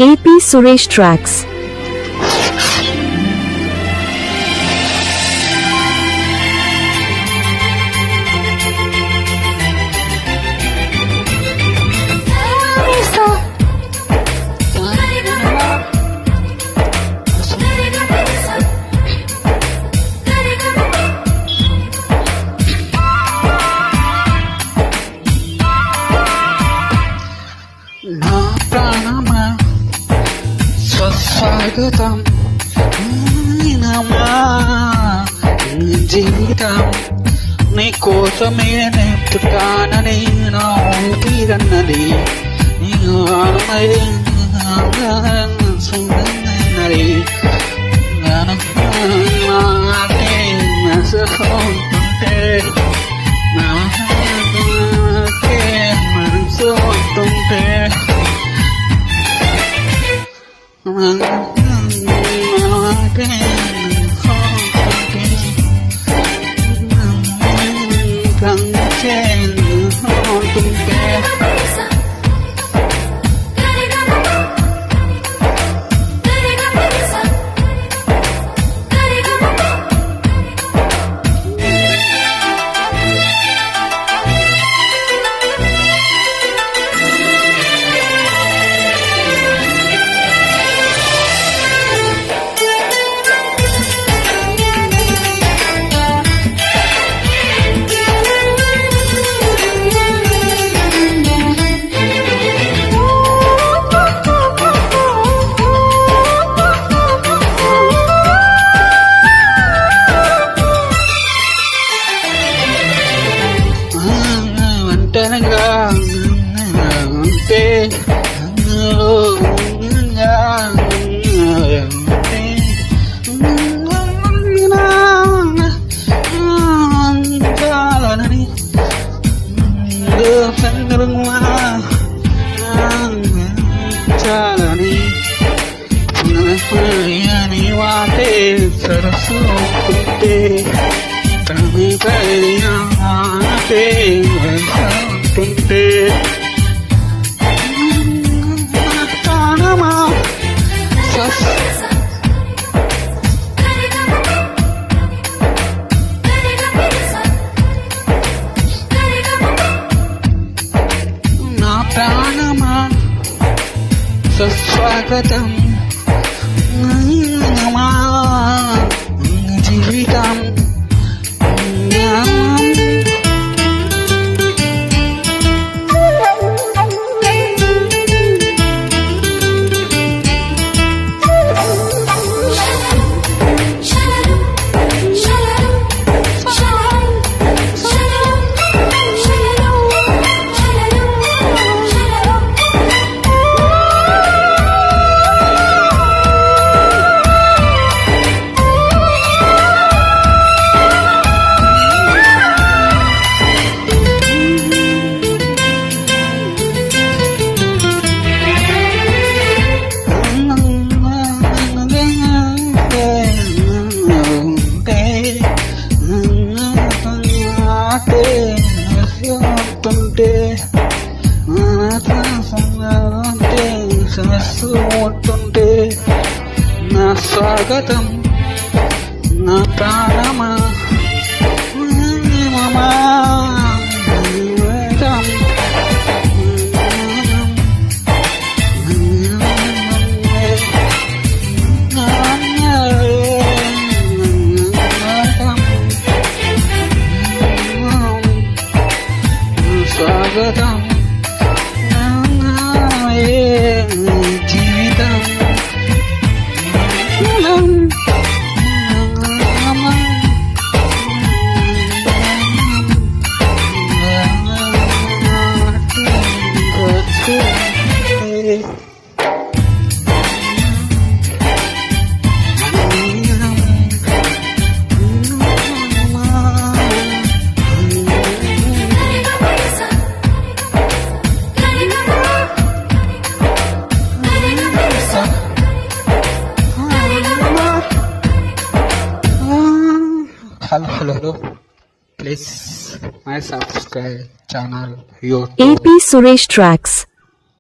AP Suresh Tracks. నా ప్రాణమా స్వాగతం నమా జీవితం నీ కోసమే నే పుట్టానని నా ఊపిరన్నది నీ ఆనమయ్యది నాకే మనసుంటే నాకే మనసు ఉంటుంటే ఒంటరిగా ఉంటే చాలని చాలని అని వాటే సరస్సు ఉంటే అంటే ప్రాణమా నా ప్రాణమా స్వాగతం నమా జీవితం ఉంటుంటే నా స్వాగతం నా ప్రాణమా స్వాగతం జీవితం Hello. Please my subscribe channel. AP Suresh Tracks.